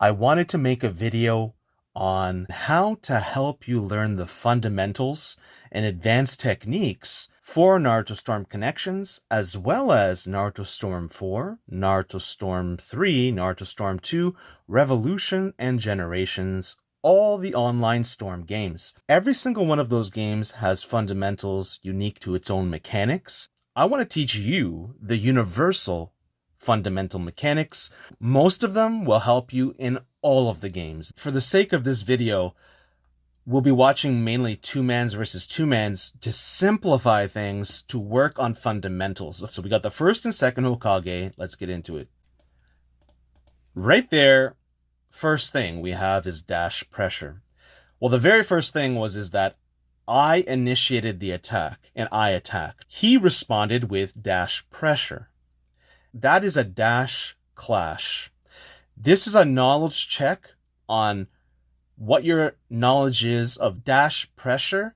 I wanted to make a video on how to help you learn the fundamentals and advanced techniques for Naruto Storm Connections, as well as Naruto Storm 4, Naruto Storm 3, Naruto Storm 2, Revolution, and Generations, all the online Storm games. Every single one of those games has fundamentals unique to its own mechanics. I want to teach you the universal fundamental mechanics. Most of them will help you in all of the games. For the sake of this video, we'll be watching mainly two-mans versus two-mans to simplify things to work on fundamentals. So we got the first and second Hokage. Let's get into it. Right there, first thing we have is dash pressure. Well, the very first thing is that I initiated the attack and I attacked. He responded with dash pressure. That is a dash clash. This is a knowledge check on what your knowledge is of dash pressure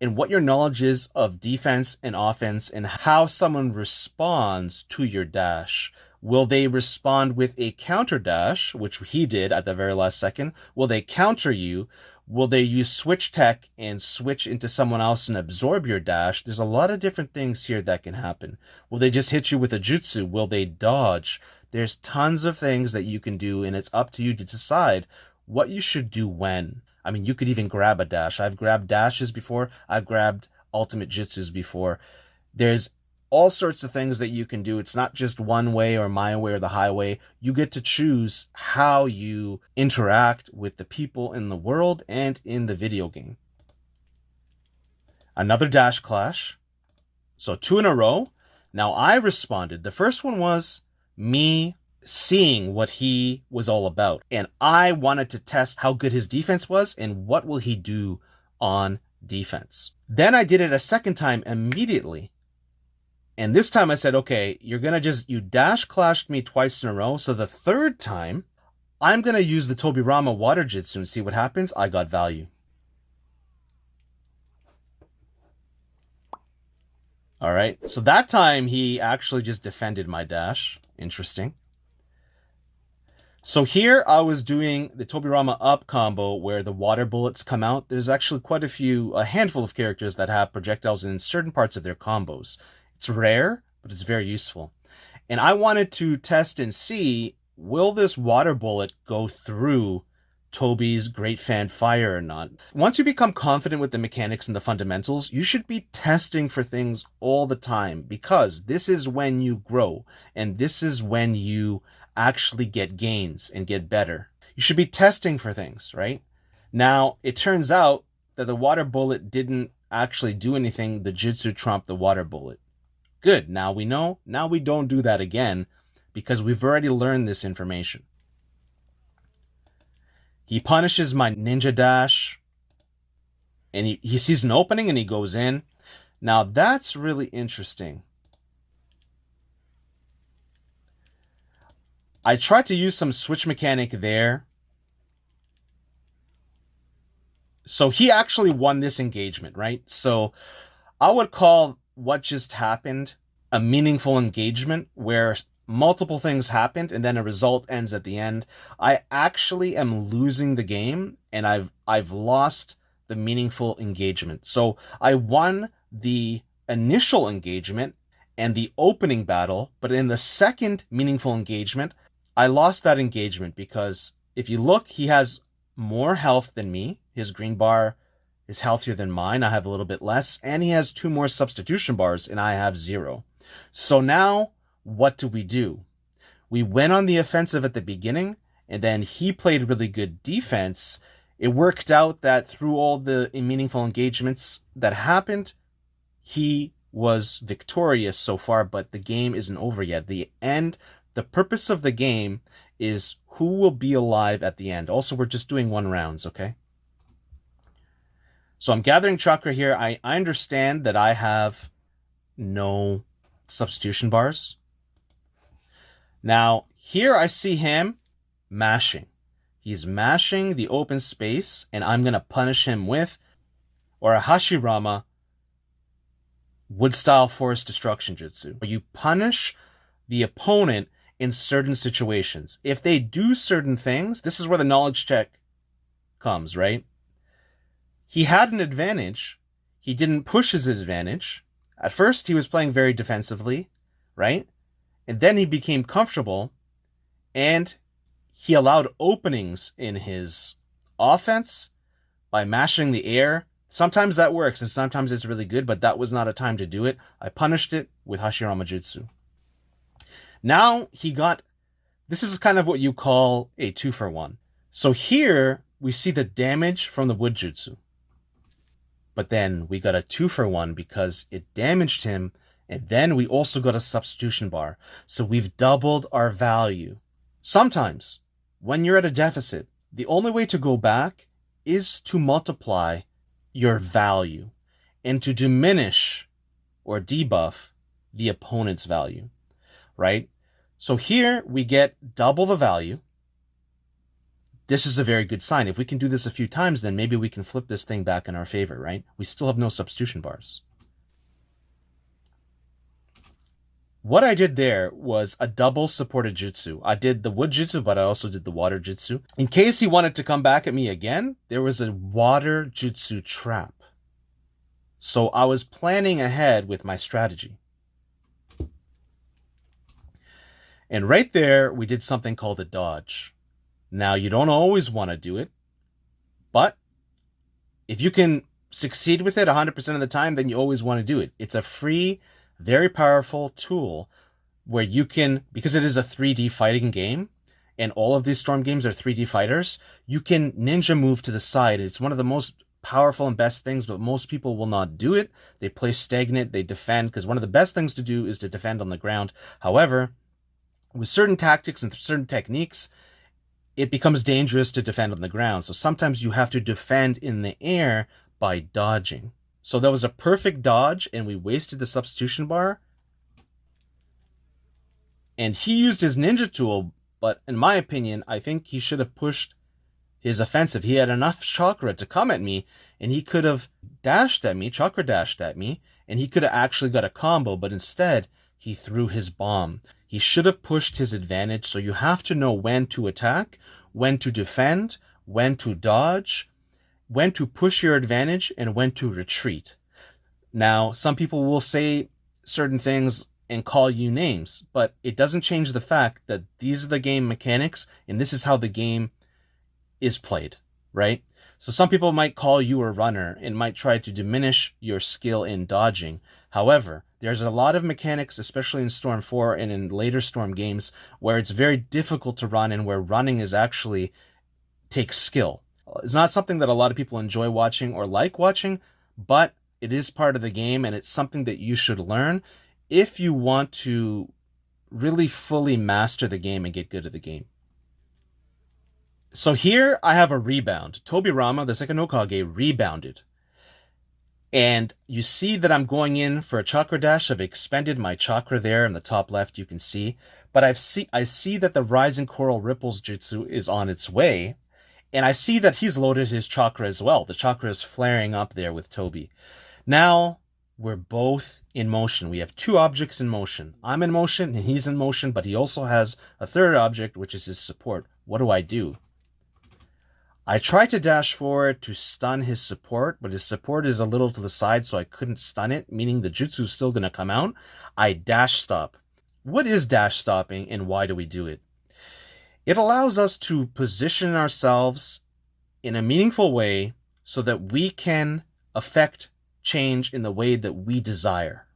and what your knowledge is of defense and offense and how someone responds to your dash. Will they respond with a counter dash, which he did at the very last second? Will they counter you? Will they use switch tech and switch into someone else and absorb your dash? There's a lot of different things here that can happen. Will they just hit you with a jutsu? Will they dodge? There's tons of things that you can do, and it's up to you to decide what you should do when. I mean, you could even grab a dash. I've grabbed dashes before. I've grabbed ultimate jutsus before. There's all sorts of things that you can do. It's not just one way or my way or the highway. You get to choose how you interact with the people in the world and in the video game. Another dash clash. So 2 in a row. Now I responded. The first one was me seeing what he was all about. And I wanted to test how good his defense was and what will he do on defense. Then I did it a second time immediately. And this time I said, okay, you dash clashed me twice in a row. So the third time, I'm going to use the Tobirama water jutsu and see what happens. I got value. All right. So that time he actually just defended my dash. Interesting. So here I was doing the Tobirama up combo where the water bullets come out. There's actually a handful of characters that have projectiles in certain parts of their combos. It's rare, but it's very useful. And I wanted to test and see, will this water bullet go through Tobi's Great Fan Fire or not? Once you become confident with the mechanics and the fundamentals, you should be testing for things all the time, because this is when you grow and this is when you actually get gains and get better. You should be testing for things, right? Now, it turns out that the water bullet didn't actually do anything. The jutsu trumped the water bullet. Good, now we know. Now we don't do that again because we've already learned this information. He punishes my ninja dash and he sees an opening and he goes in. Now that's really interesting. I tried to use some switch mechanic there. So he actually won this engagement, right? So I would call what just happened a meaningful engagement where multiple things happened and then a result ends at the end. I actually am losing the game and I've lost the meaningful engagement. So I won the initial engagement and the opening battle, but in the second meaningful engagement, I lost that engagement because if you look, he has more health than me. His green bar is healthier than mine. I have a little bit less, and he has 2 more substitution bars, and I have 0. So now, what do? We went on the offensive at the beginning, and then he played really good defense. It worked out that through all the meaningful engagements that happened, he was victorious so far, but the game isn't over yet. The purpose of the game is who will be alive at the end. Also, we're just doing 1 rounds, okay? So I'm gathering chakra here. I understand that I have no substitution bars. Now, here I see him mashing. He's mashing the open space, and I'm going to punish him with a Hashirama wood-style forest destruction jutsu. You punish the opponent in certain situations. If they do certain things, this is where the knowledge check comes, right? He had an advantage. He didn't push his advantage. At first, he was playing very defensively, right? And then he became comfortable and he allowed openings in his offense by mashing the air. Sometimes that works and sometimes it's really good, but that was not a time to do it. I punished it with Hashirama Jutsu. Now he got, this is kind of what you call a 2-for-1. So here we see the damage from the wood jutsu. But then we got a 2-for-1 because it damaged him, and then we also got a substitution bar. So we've doubled our value. Sometimes, when you're at a deficit, the only way to go back is to multiply your value and to diminish or debuff the opponent's value, right? So here we get double the value. This is a very good sign. If we can do this a few times, then maybe we can flip this thing back in our favor, right? We still have no substitution bars. What I did there was a double supported jutsu. I did the wood jutsu, but I also did the water jutsu. In case he wanted to come back at me again, there was a water jutsu trap. So I was planning ahead with my strategy. And right there, we did something called a dodge. Now, you don't always want to do it, but if you can succeed with it 100% of the time, then you always want to do it. It's a free, very powerful tool where you can, because it is a 3D fighting game, and all of these Storm games are 3D fighters, you can ninja move to the side. It's one of the most powerful and best things, but most people will not do it. They play stagnant, they defend, because one of the best things to do is to defend on the ground. However, with certain tactics and certain techniques, it becomes dangerous to defend on the ground. So sometimes you have to defend in the air by dodging. So that was a perfect dodge, and we wasted the substitution bar. And he used his ninja tool, but in my opinion, I think he should have pushed his offensive. He had enough chakra to come at me, and he could have dashed at me, chakra dashed at me, and he could have actually got a combo, but instead, he threw his bomb. He should have pushed his advantage, so you have to know when to attack, when to defend, when to dodge, when to push your advantage, and when to retreat. Now, some people will say certain things and call you names, but it doesn't change the fact that these are the game mechanics, and this is how the game is played, right? So some people might call you a runner and might try to diminish your skill in dodging. However, there's a lot of mechanics, especially in Storm 4 and in later Storm games, where it's very difficult to run and where running is actually takes skill. It's not something that a lot of people enjoy watching or like watching, but it is part of the game, and it's something that you should learn if you want to really fully master the game and get good at the game. So here I have a rebound. Tobirama, the second Hokage, rebounded. And you see that I'm going in for a chakra dash. I've expended my chakra there in the top left, you can see. But I see that the Rising Coral Ripples Jutsu is on its way. And I see that he's loaded his chakra as well. The chakra is flaring up there with Tobi. Now, we're both in motion. We have two objects in motion. I'm in motion and he's in motion, but he also has a third object, which is his support. What do? I tried to dash forward to stun his support, but his support is a little to the side, so I couldn't stun it, meaning the jutsu is still going to come out. I dash stop. What is dash stopping, and why do we do it? It allows us to position ourselves in a meaningful way so that we can affect change in the way that we desire.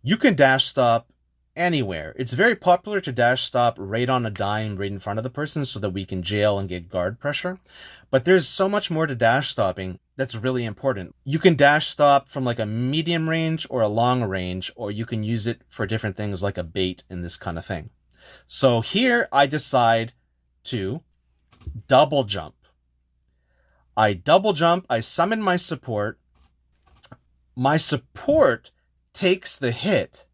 You can dash stop anywhere. It's very popular to dash stop right on a dime right in front of the person so that we can jail and get guard pressure. But there's so much more to dash stopping that's really important. You can dash stop from like a medium range or a long range, or you can use it for different things like a bait and this kind of thing. So here I decide to double jump. I double jump, I summon my support. My support takes the hit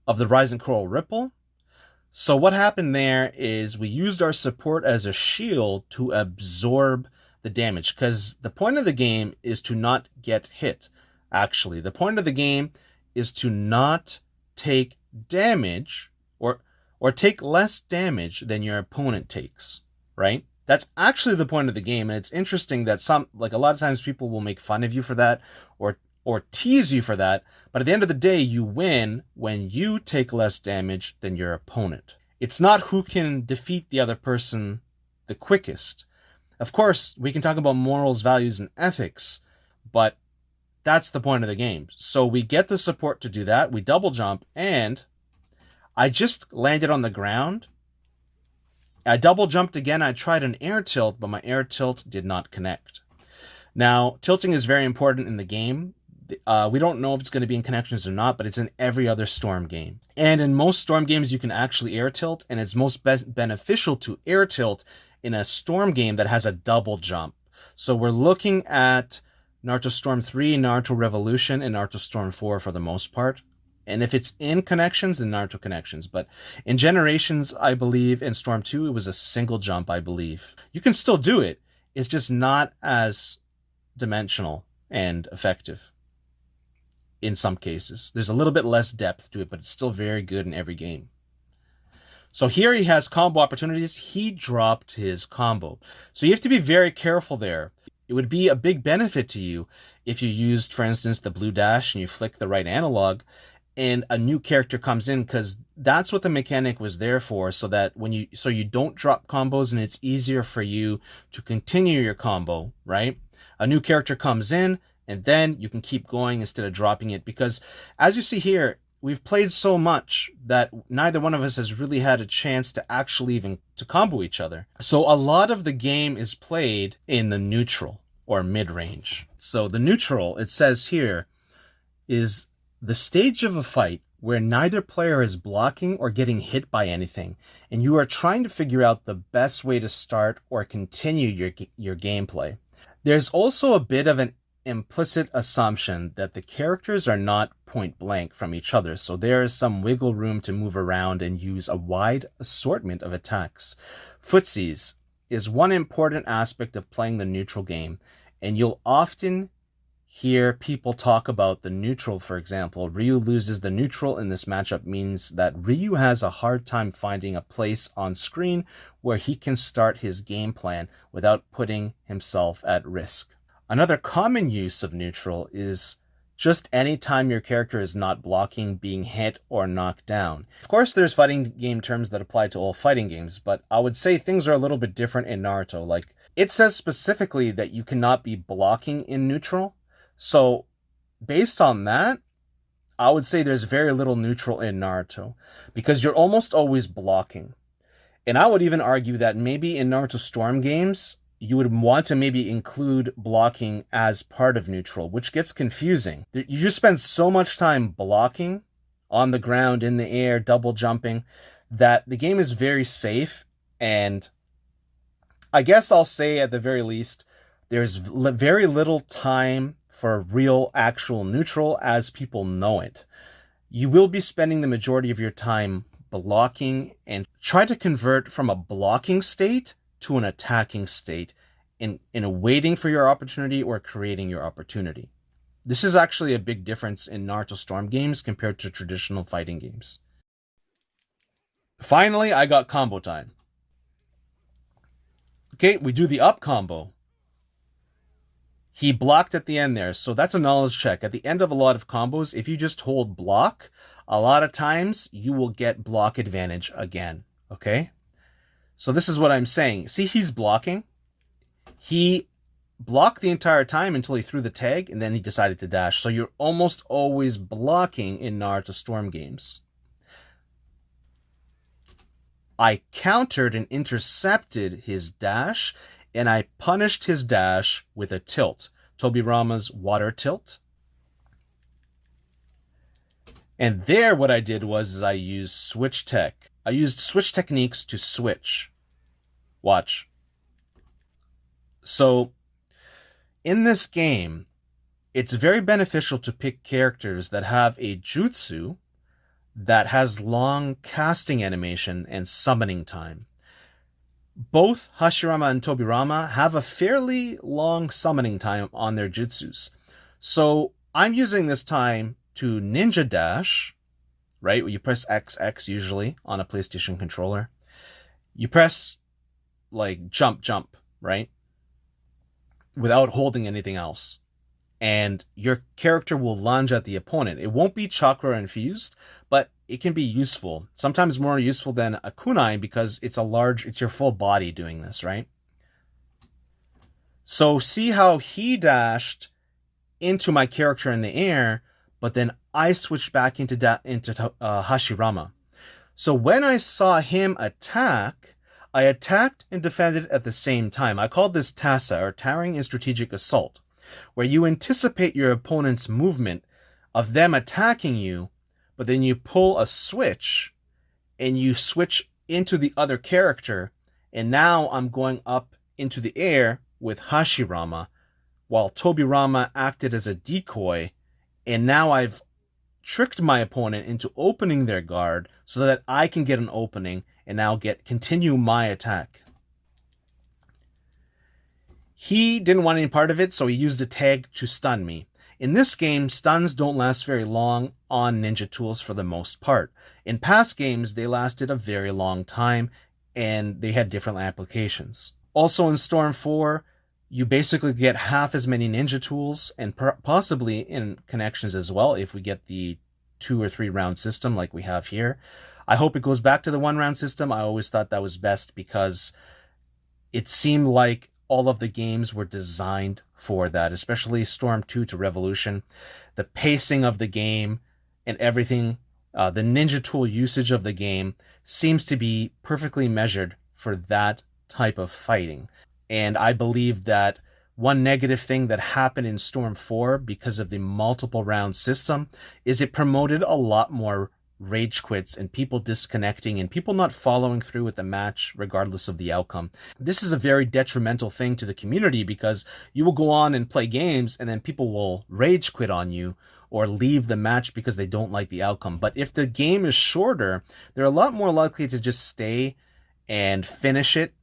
of the Rising Coral Ripple. So what happened there is we used our support as a shield to absorb the damage, because the point of the game is to not get hit. Actually, the point of the game is to not take damage, or or take less damage than your opponent takes, right? That's actually the point of the game, and it's interesting that a lot of times people will make fun of you for that, or tease you for that, but at the end of the day, you win when you take less damage than your opponent. It's not who can defeat the other person the quickest. Of course, we can talk about morals, values, and ethics, but that's the point of the game. So we get the support to do that. We double jump, and I just landed on the ground. I double jumped again. I tried an air tilt, but my air tilt did not connect. Now, tilting is very important in the game. We don't know if it's going to be in connections or not, but it's in every other Storm game. And in most Storm games, you can actually air tilt, and it's most beneficial to air tilt in a Storm game that has a double jump. So we're looking at Naruto Storm 3, Naruto Revolution, and Naruto Storm 4 for the most part. And if it's in connections, then Naruto Connections. But in Generations, I believe, in Storm 2, it was a single jump, I believe. You can still do it. It's just not as dimensional and effective in some cases. There's a little bit less depth to it, but it's still very good in every game. So here he has combo opportunities. He dropped his combo. So you have to be very careful there. It would be a big benefit to you if you used, for instance, the blue dash and you flick the right analog and a new character comes in, because that's what the mechanic was there for, so that so you don't drop combos and it's easier for you to continue your combo, right? A new character comes in and then you can keep going instead of dropping it, because as you see here, we've played so much that neither one of us has really had a chance to actually even to combo each other. So a lot of the game is played in the neutral or mid-range. So the neutral, it says here, is the stage of a fight where neither player is blocking or getting hit by anything, and you are trying to figure out the best way to start or continue your gameplay. There's also a bit of an implicit assumption that the characters are not point blank from each other, so there is some wiggle room to move around and use a wide assortment of attacks. Footsies is one important aspect of playing the neutral game, and you'll often hear people talk about the neutral. For example, Ryu loses the neutral in this matchup means that Ryu has a hard time finding a place on screen where he can start his game plan without putting himself at risk. Another common use of neutral is just any time your character is not blocking, being hit, or knocked down. Of course, there's fighting game terms that apply to all fighting games, but I would say things are a little bit different in Naruto. Like, it says specifically that you cannot be blocking in neutral. So, based on that, I would say there's very little neutral in Naruto, because you're almost always blocking. And I would even argue that maybe in Naruto Storm games, you would want to maybe include blocking as part of neutral, which gets confusing. You just spend so much time blocking on the ground, in the air, double jumping, that the game is very safe. And I guess I'll say at the very least, there's very little time for real actual neutral as people know it. You will be spending the majority of your time blocking, and try to convert from a blocking state to an attacking state in waiting for your opportunity or creating your opportunity. This is actually a big difference in Naruto Storm games compared to traditional fighting games. Finally, I got combo time. Okay, we do the up combo. He blocked at the end there, so that's a knowledge check. At the end of a lot of combos, if you just hold block, a lot of times you will get block advantage again, okay? So this is what I'm saying. See, he's blocking. He blocked the entire time until he threw the tag, and then he decided to dash. So you're almost always blocking in Naruto Storm games. I countered and intercepted his dash, and I punished his dash with a tilt. Tobirama's water tilt. And there what I did was I used switch tech. I used switch techniques to switch. Watch. So, in this game, it's very beneficial to pick characters that have a jutsu that has long casting animation and summoning time. Both Hashirama and Tobirama have a fairly long summoning time on their jutsus. So I'm using this time to ninja dash right? You press XX usually on a PlayStation controller. You press like jump, right? Without holding anything else. And your character will lunge at the opponent. It won't be chakra infused, but it can be useful. Sometimes more useful than a kunai because it's your full body doing this, right? So see how he dashed into my character in the air, but then I switched back into Hashirama. So when I saw him attack, I attacked and defended at the same time. I called this TASA, or Towering and Strategic Assault, where you anticipate your opponent's movement of them attacking you, but then you pull a switch and you switch into the other character, and now I'm going up into the air with Hashirama, while Tobirama acted as a decoy, and now I've tricked my opponent into opening their guard so that I can get an opening and now continue my attack. He didn't want any part of it, so he used a tag to stun me. In this game, stuns don't last very long on ninja tools for the most part. In past games, they lasted a very long time, and they had different applications. Also in Storm 4, you basically get half as many ninja tools, and possibly in connections as well, if we get the 2 or 3 round system like we have here. I hope it goes back to the 1 round system. I always thought that was best because it seemed like all of the games were designed for that, especially Storm 2 to Revolution. The pacing of the game and everything, the ninja tool usage of the game seems to be perfectly measured for that type of fighting. And I believe that one negative thing that happened in Storm 4 because of the multiple round system is it promoted a lot more rage quits and people disconnecting and people not following through with the match regardless of the outcome. This is a very detrimental thing to the community because you will go on and play games and then people will rage quit on you or leave the match because they don't like the outcome. But if the game is shorter, they're a lot more likely to just stay and finish it,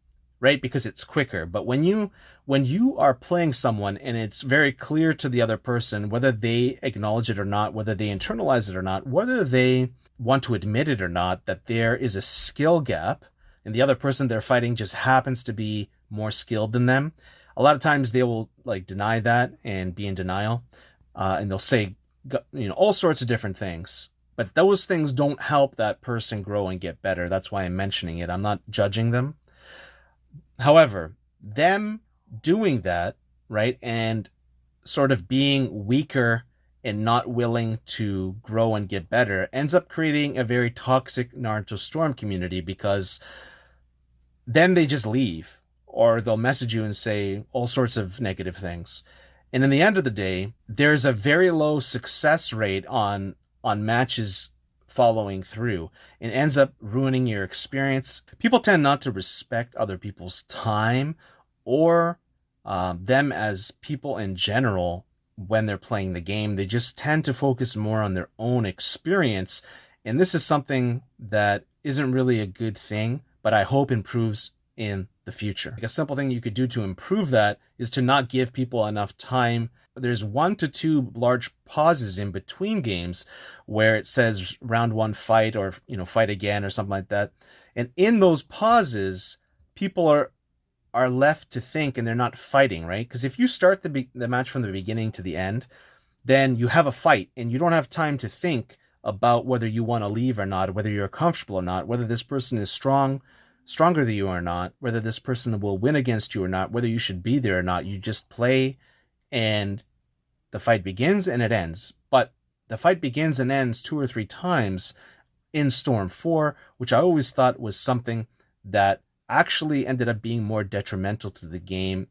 right? Because it's quicker. But when you are playing someone and it's very clear to the other person whether they acknowledge it or not, whether they internalize it or not, whether they want to admit it or not, that there is a skill gap and the other person they're fighting just happens to be more skilled than them, a lot of times they will like deny that and be in denial, and they'll say all sorts of different things. But those things don't help that person grow and get better. That's why I'm mentioning it. I'm not judging them. However, them doing that, right, and sort of being weaker and not willing to grow and get better ends up creating a very toxic Naruto Storm community because then they just leave or they'll message you and say all sorts of negative things. And in the end of the day, there's a very low success rate on matches following through. It ends up ruining your experience. People tend not to respect other people's time or them as people in general when they're playing the game. They just tend to focus more on their own experience. And this is something that isn't really a good thing, but I hope improves in the future. Like a simple thing you could do to improve that is to not give people enough time. There's 1 to 2 large pauses in between games where it says round 1 fight or fight again or something like that. And in those pauses, people are left to think and they're not fighting, right? Because if you start the match from the beginning to the end, then you have a fight and you don't have time to think about whether you want to leave or not, whether you're comfortable or not, whether this person is stronger than you or not, whether this person will win against you or not, whether you should be there or not. You just play and the fight begins and it ends. But the fight begins and ends 2 or 3 times in Storm 4, which I always thought was something that actually ended up being more detrimental to the game.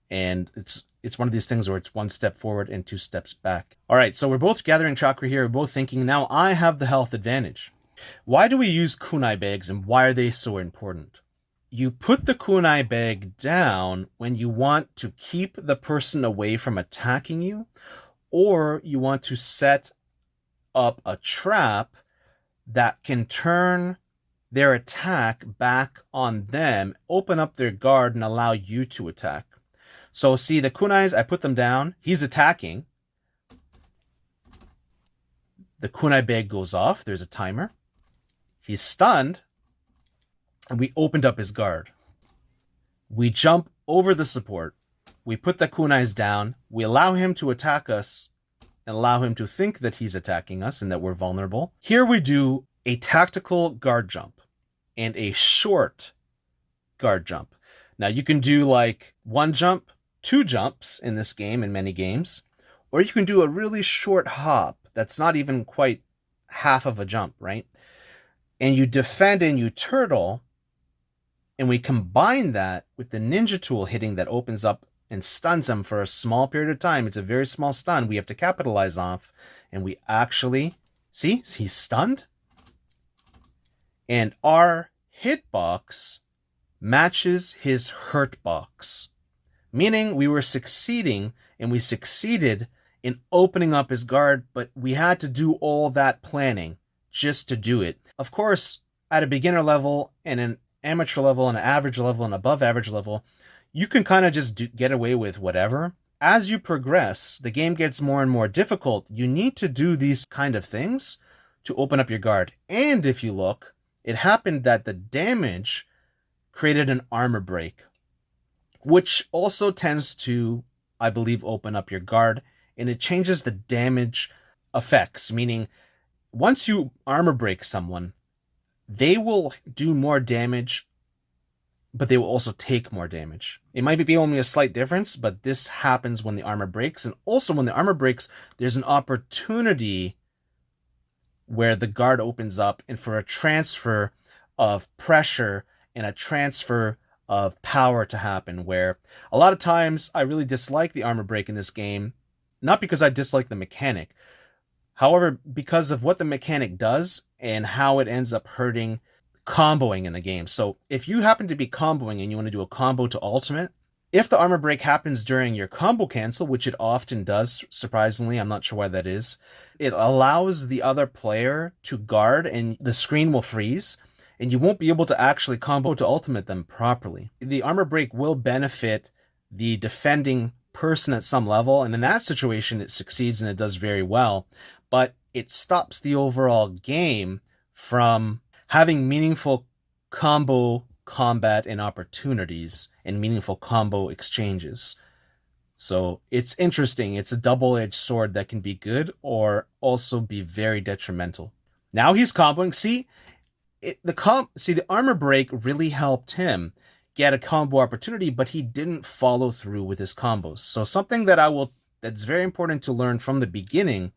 And it's one of these things where it's 1 step forward and 2 steps back. All right, so we're both gathering chakra here. We're both thinking, now I have the health advantage. Why do we use kunai bags and why are they so important? You put the kunai bag down when you want to keep the person away from attacking you, or you want to set up a trap that can turn their attack back on them, open up their guard, and allow you to attack. So see, the kunais, I put them down. He's attacking. The kunai bag goes off. There's a timer. He's stunned, and we opened up his guard. We jump over the support. We put the kunais down. We allow him to attack us and allow him to think that he's attacking us and that we're vulnerable. Here we do a tactical guard jump and a short guard jump. Now you can do like one jump, two jumps in this game, in many games, or you can do a really short hop that's not even quite half of a jump, right? And you defend and you turtle, and we combine that with the ninja tool hitting that opens up and stuns him for a small period of time. It's a very small stun we have to capitalize off, and we actually, see, he's stunned, and our hitbox matches his hurt box, meaning we were succeeding, and we succeeded in opening up his guard, but we had to do all that planning just to do it. Of course, at a beginner level and an amateur level and an average level and above average level, you can kind of just get away with whatever. As you progress, the game gets more and more difficult. You need to do these kind of things to open up your guard. And if you look, it happened that the damage created an armor break, which also tends to, I believe, open up your guard, and it changes the damage effects, meaning once you armor break someone, they will do more damage, but they will also take more damage. It might be only a slight difference, but this happens when the armor breaks. And also when the armor breaks, there's an opportunity where the guard opens up and for a transfer of pressure and a transfer of power to happen, where a lot of times I really dislike the armor break in this game, not because I dislike the mechanic, however, because of what the mechanic does and how it ends up hurting comboing in the game. So if you happen to be comboing and you want to do a combo to ultimate, if the armor break happens during your combo cancel, which it often does, surprisingly, I'm not sure why that is, it allows the other player to guard and the screen will freeze and you won't be able to actually combo to ultimate them properly. The armor break will benefit the defending person at some level, and in that situation it succeeds and it does very well, but it stops the overall game from having meaningful combo combat and opportunities and meaningful combo exchanges. So it's interesting. It's a double-edged sword that can be good or also be very detrimental. Now he's comboing. See, the armor break really helped him get a combo opportunity, but he didn't follow through with his combos. So something that's very important to learn from the beginning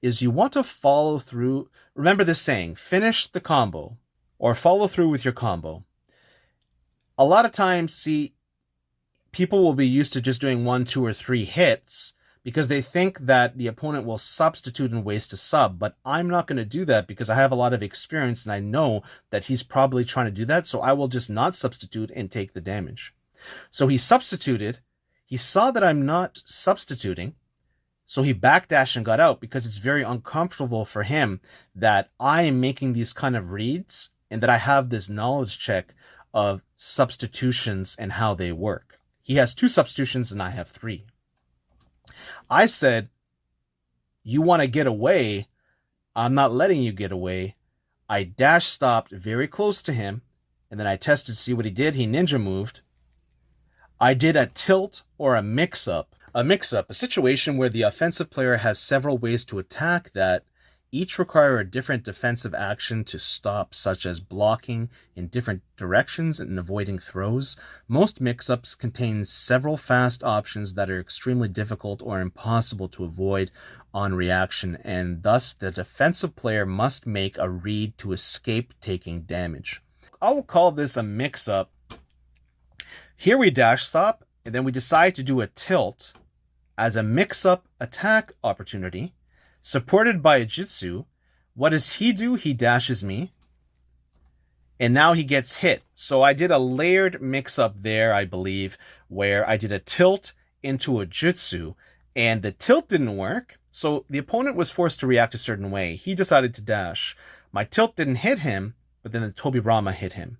is you want to follow through. Remember this saying, finish the combo or follow through with your combo. A lot of times, people will be used to just doing 1, 2, or 3 hits because they think that the opponent will substitute and waste a sub, but I'm not going to do that because I have a lot of experience and I know that he's probably trying to do that, so I will just not substitute and take the damage. So he substituted, he saw that I'm not substituting, so he backdashed and got out because it's very uncomfortable for him that I am making these kind of reads and that I have this knowledge check of substitutions and how they work. He has 2 substitutions and I have 3. I said, you want to get away, I'm not letting you get away. I dash stopped very close to him, and then I tested to see what he did. He ninja moved. I did a tilt or a mix-up. A mix-up, a situation where the offensive player has several ways to attack that each require a different defensive action to stop, such as blocking in different directions and avoiding throws. Most mix-ups contain several fast options that are extremely difficult or impossible to avoid on reaction, and thus the defensive player must make a read to escape taking damage. I will call this a mix-up. Here we dash stop, and then we decide to do a tilt as a mix-up attack opportunity. Supported by a jutsu. What does he do? He dashes me. And now he gets hit. So I did a layered mix-up there, I believe, where I did a tilt into a jutsu. And the tilt didn't work. So the opponent was forced to react a certain way. He decided to dash. My tilt didn't hit him, but then the Tobirama hit him.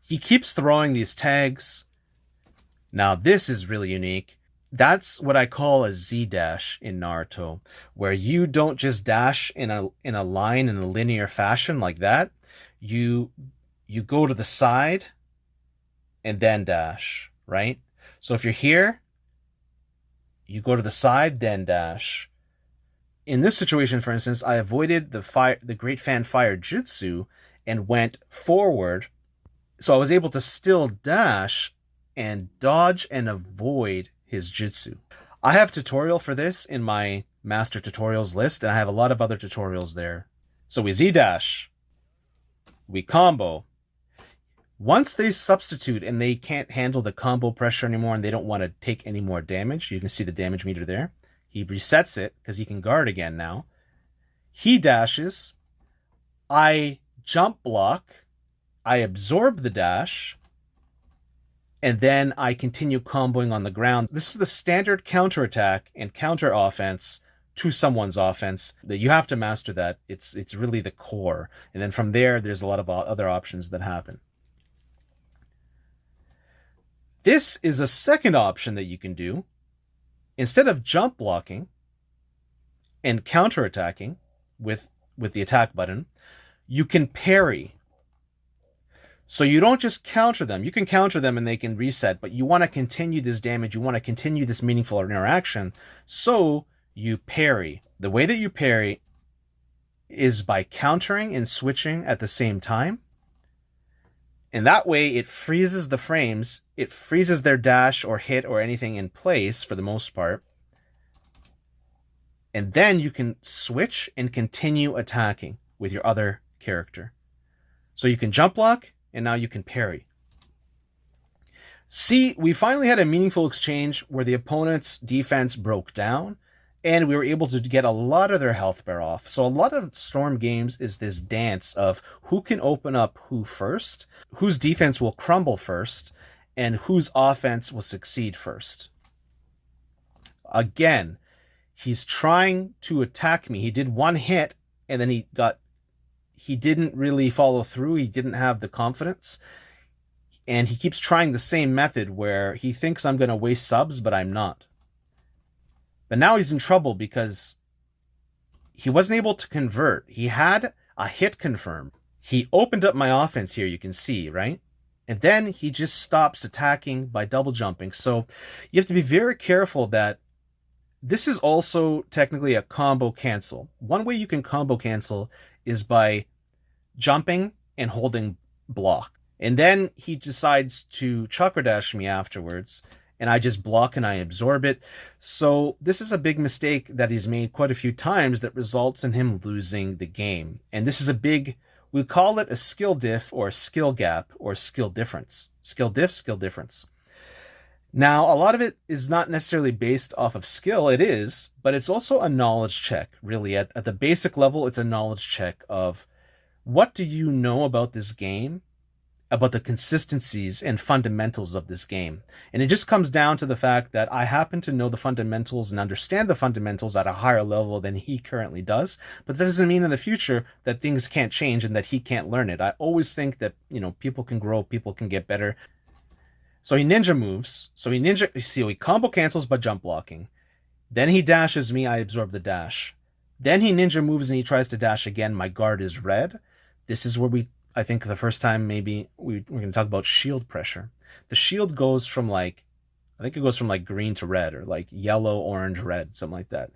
He keeps throwing these tags. Now this is really unique. That's what I call a Z dash in Naruto, where you don't just dash in a line in a linear fashion like that. You you go to the side and then dash, right? So if you're here, you go to the side, then dash. In this situation, for instance, I avoided the Great Fan Fire Jutsu and went forward, so I was able to still dash and dodge and avoid his jutsu. I have tutorial for this in my master tutorials list, and I have a lot of other tutorials there. So we Z dash, we combo. Once they substitute and they can't handle the combo pressure anymore and they don't want to take any more damage, you can see the damage meter there. He resets it because he can guard again now. He dashes. I jump block. I absorb the dash. And then I continue comboing on the ground. This is the standard counterattack and counter offense to someone's offense. That you have to master that. It's really the core. And then from there, there's a lot of other options that happen. This is a second option that you can do. Instead of jump blocking and counterattacking with the attack button, you can parry. So you don't just counter them. You can counter them and they can reset, but you want to continue this damage. You want to continue this meaningful interaction. So you parry. The way that you parry is by countering and switching at the same time. And that way it freezes the frames. It freezes their dash or hit or anything in place for the most part. And then you can switch and continue attacking with your other character. So you can jump block, and now you can parry. See, we finally had a meaningful exchange where the opponent's defense broke down, and we were able to get a lot of their health bar off. So a lot of Storm games is this dance of who can open up who first, whose defense will crumble first, and whose offense will succeed first. Again, he's trying to attack me. He did one hit, and then he didn't really follow through. He didn't have the confidence. And he keeps trying the same method where he thinks I'm going to waste subs, but I'm not. But now he's in trouble because he wasn't able to convert. He had a hit confirmed. He opened up my offense here, you can see, right? And then he just stops attacking by double jumping. So you have to be very careful that this is also technically a combo cancel. One way you can combo cancel is by jumping and holding block. And then he decides to chakra dash me afterwards, and I just block and I absorb it. So this is a big mistake that he's made quite a few times that results in him losing the game. And this is a big, we call it a skill diff or a skill gap or skill difference. Skill diff, skill difference. Now, a lot of it is not necessarily based off of skill. It is, but it's also a knowledge check, really. At the basic level, it's a knowledge check of what do you know about this game, about the consistencies and fundamentals of this game. And it just comes down to the fact that I happen to know the fundamentals and understand the fundamentals at a higher level than he currently does. But that doesn't mean in the future that things can't change and that he can't learn it. I always think that, people can grow, people can get better. So he ninja moves. So he combo cancels by jump blocking. Then he dashes me, I absorb the dash. Then he ninja moves and he tries to dash again. My guard is red. This is where I think the first time maybe we're going to talk about shield pressure. The shield goes from I think it goes from green to red or yellow, orange, red, something like that.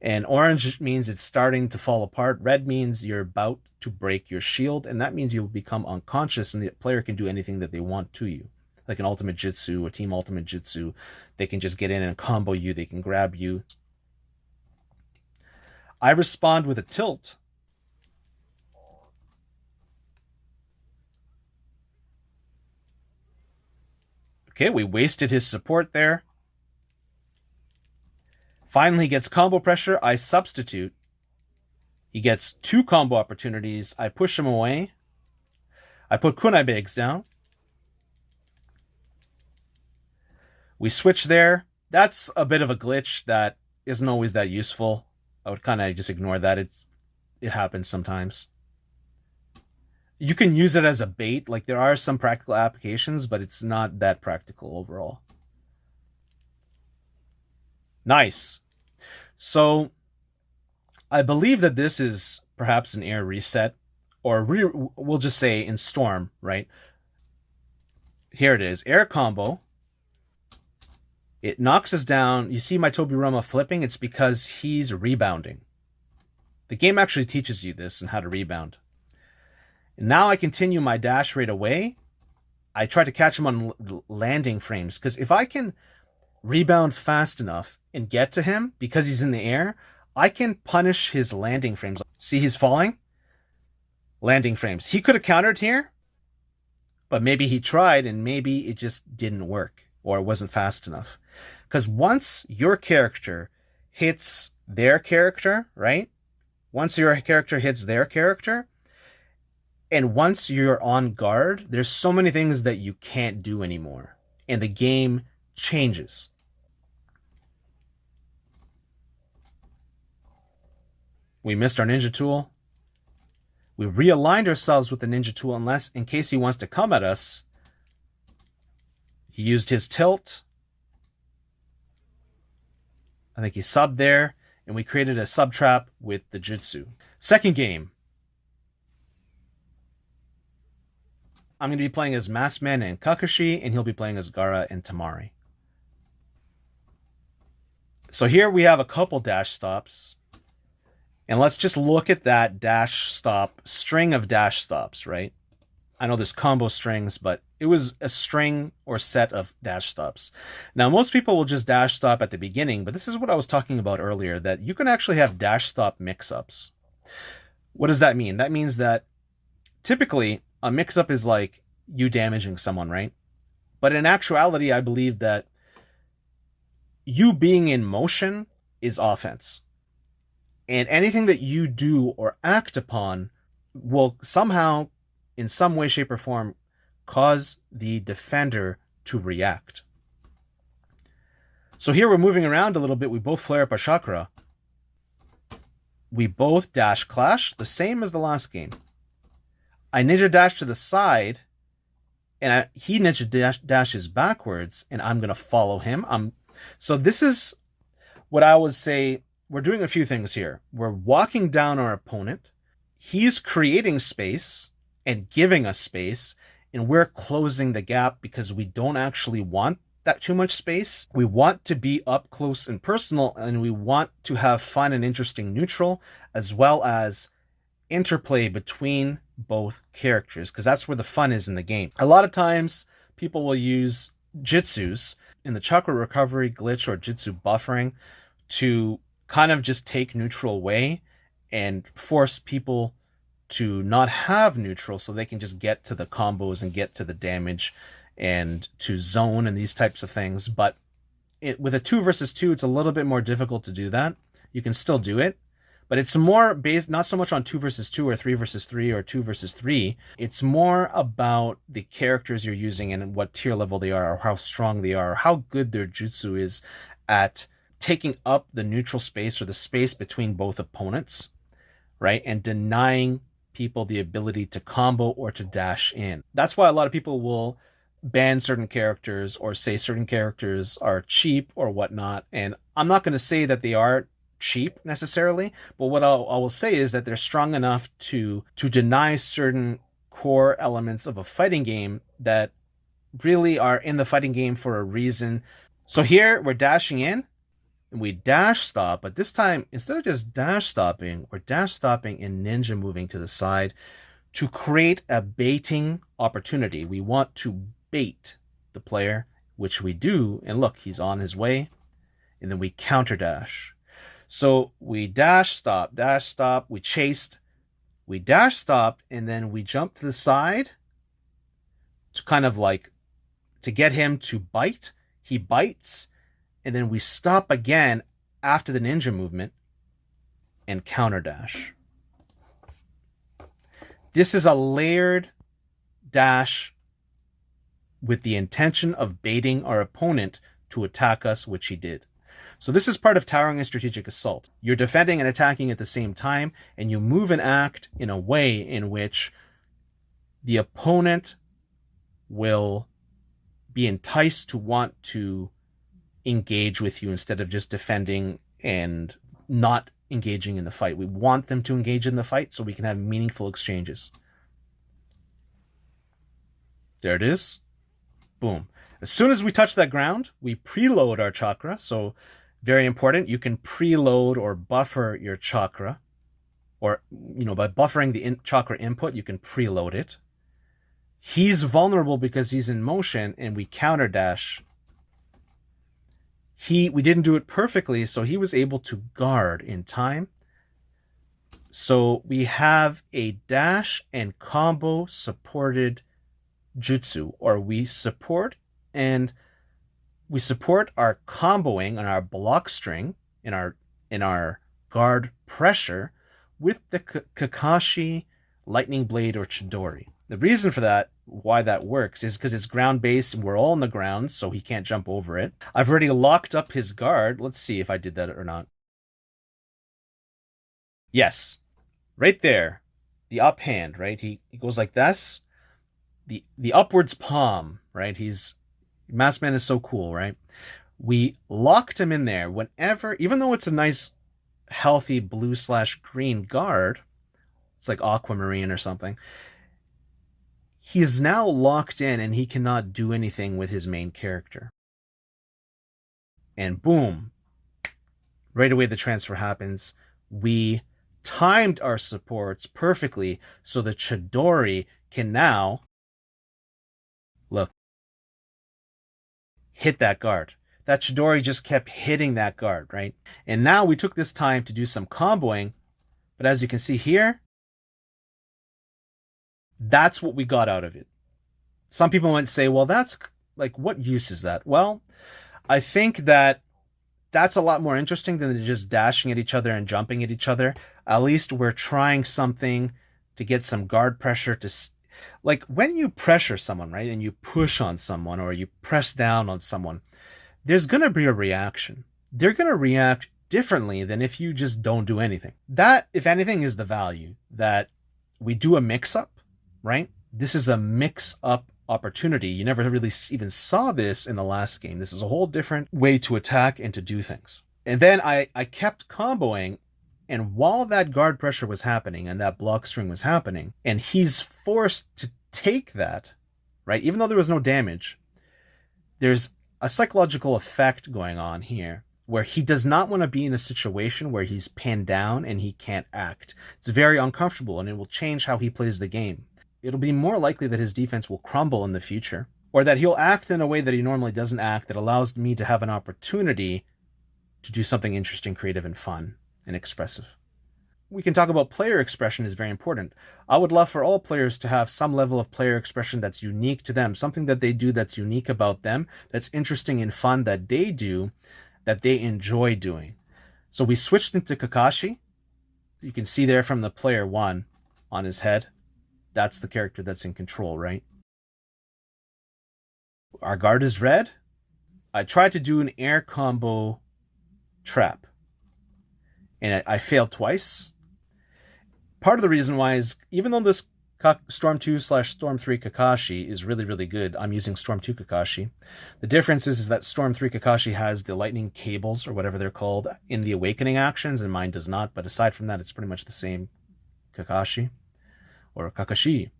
And orange means it's starting to fall apart. Red means you're about to break your shield. And that means you'll become unconscious and the player can do anything that they want to you. Like an ultimate jutsu, a team ultimate jutsu. They can just get in and combo you. They can grab you. I respond with a tilt. Okay, we wasted his support there. Finally, he gets combo pressure. I substitute. He gets 2 combo opportunities. I push him away. I put kunai bags down. We switch there. That's a bit of a glitch that isn't always that useful. I would kind of just ignore that. It happens sometimes. You can use it as a bait. There are some practical applications, but it's not that practical overall. Nice. So I believe that this is perhaps an air reset, or we'll just say in Storm, right? Here it is, air combo. It knocks us down. You see my Tobirama flipping? It's because he's rebounding. The game actually teaches you this and how to rebound. And now I continue my dash right away. I try to catch him on landing frames, because if I can rebound fast enough and get to him because he's in the air, I can punish his landing frames. See, he's falling? Landing frames. He could have countered here, but maybe he tried and maybe it just didn't work or it wasn't fast enough. Because once your character hits their character, right? Once your character hits their character, and once you're on guard, there's so many things that you can't do anymore. And the game changes. We missed our ninja tool. We realigned ourselves with the ninja tool unless, in case he wants to come at us, he used his tilt. I think he subbed there, and we created a sub trap with the jutsu. Second game. I'm going to be playing as Maskman and Kakashi, and he'll be playing as Gaara and Tamari. So here we have a couple dash stops. And let's just look at that dash stop, string of dash stops, right? I know there's combo strings, but it was a string or set of dash stops. Now, most people will just dash stop at the beginning, but this is what I was talking about earlier, that you can actually have dash stop mix-ups. What does that mean? That means that typically a mix-up is like you damaging someone, right? But in actuality, I believe that you being in motion is offense. And anything that you do or act upon will somehow, in some way, shape, or form, cause the defender to react. So here we're moving around a little bit. We both flare up our chakra. We both dash clash, the same as the last game. I ninja dash to the side, and he ninja dashes backwards, and I'm going to follow him. So this is what I would say. We're doing a few things here. We're walking down our opponent. He's creating space and giving us space, and we're closing the gap because we don't actually want that too much space. We want to be up close and personal, and we want to have fun and interesting neutral, as well as interplay between both characters, because that's where the fun is in the game. A lot of times, people will use jutsus in the chakra recovery glitch or jutsu buffering to kind of just take neutral away and force people to not have neutral so they can just get to the combos and get to the damage and to zone and these types of things. But with a 2 versus 2, it's a little bit more difficult to do that. You can still do it, but it's more based not so much on 2 versus 2 or 3 versus 3 or 2 versus 3. It's more about the characters you're using and what tier level they are, or how strong they are, or how good their jutsu is at taking up the neutral space or the space between both opponents, right? And denying people the ability to combo or to dash in. That's why a lot of people will ban certain characters or say certain characters are cheap or whatnot. And I'm not going to say that they are cheap necessarily, but what I will say is that they're strong enough to deny certain core elements of a fighting game that really are in the fighting game for a reason. So here we're dashing in, and we dash stop, but this time, instead of just dash stopping, we're dash stopping and ninja moving to the side to create a baiting opportunity. We want to bait the player, which we do, and look, he's on his way, and then we counter dash. So we dash stop, we chased, we dash stopped, and then we jump to the side to kind of like, to get him to bite. He bites, and then we stop again after the ninja movement and counter dash. This is a layered dash with the intention of baiting our opponent to attack us, which he did. So this is part of towering and strategic assault. You're defending and attacking at the same time, and you move and act in a way in which the opponent will be enticed to want to engage with you instead of just defending and not engaging in the fight. We want them to engage in the fight so we can have meaningful exchanges. There it is. Boom. As soon as we touch that ground, we preload our chakra. So very important, you can preload or buffer your chakra. Or, by buffering the chakra input, you can preload it. He's vulnerable because he's in motion, and we counter dash. We didn't do it perfectly, so he was able to guard in time. So we have a dash and combo supported jutsu, or we support our comboing on our block string in our guard pressure with the Kakashi, Lightning Blade, or Chidori. The reason for that, why that works, is because it's ground based and we're all on the ground, so he can't jump over it. I've already locked up his guard. Let's see if I did that or not. Yes, right there, the up hand, right? He goes like this. The upwards palm, right? Masked Man is so cool, right? We locked him in there whenever, even though it's a nice, healthy blue/green guard, it's like aquamarine or something, he's now locked in and he cannot do anything with his main character. And boom, right away the transfer happens. We timed our supports perfectly so the Chidori can now, look, hit that guard. That Chidori just kept hitting that guard, right? And now we took this time to do some comboing, but as you can see here, that's what we got out of it. Some people might say, well, that's like, what use is that? Well, I think that's a lot more interesting than just dashing at each other and jumping at each other. At least we're trying something to get some guard pressure to, like when you pressure someone, right, and you push on someone or you press down on someone, there's going to be a reaction. They're going to react differently than if you just don't do anything. That, if anything, is the value, that we do a mix-up, right? This is a mix-up opportunity. You never really even saw this in the last game. This is a whole different way to attack and to do things. And then I kept comboing, and while that guard pressure was happening and that block string was happening, and he's forced to take that, right? Even though there was no damage, there's a psychological effect going on here where he does not want to be in a situation where he's pinned down and he can't act. It's very uncomfortable, and it will change how he plays the game. It'll be more likely that his defense will crumble in the future, or that he'll act in a way that he normally doesn't act, that allows me to have an opportunity to do something interesting, creative, and fun, and expressive. We can talk about player expression is very important. I would love for all players to have some level of player expression that's unique to them, something that they do that's unique about them, that's interesting and fun, that they do, that they enjoy doing. So we switched into Kakashi. You can see there from the player 1 on his head. That's the character that's in control, right? Our guard is red. I tried to do an air combo trap, and I failed twice. Part of the reason why is, even though this Storm 2/Storm 3 Kakashi is really, really good, I'm using Storm 2 Kakashi. The difference is that Storm 3 Kakashi has the lightning cables, or whatever they're called, in the awakening actions, and mine does not. But aside from that, it's pretty much the same Kakashi, or Kakashi.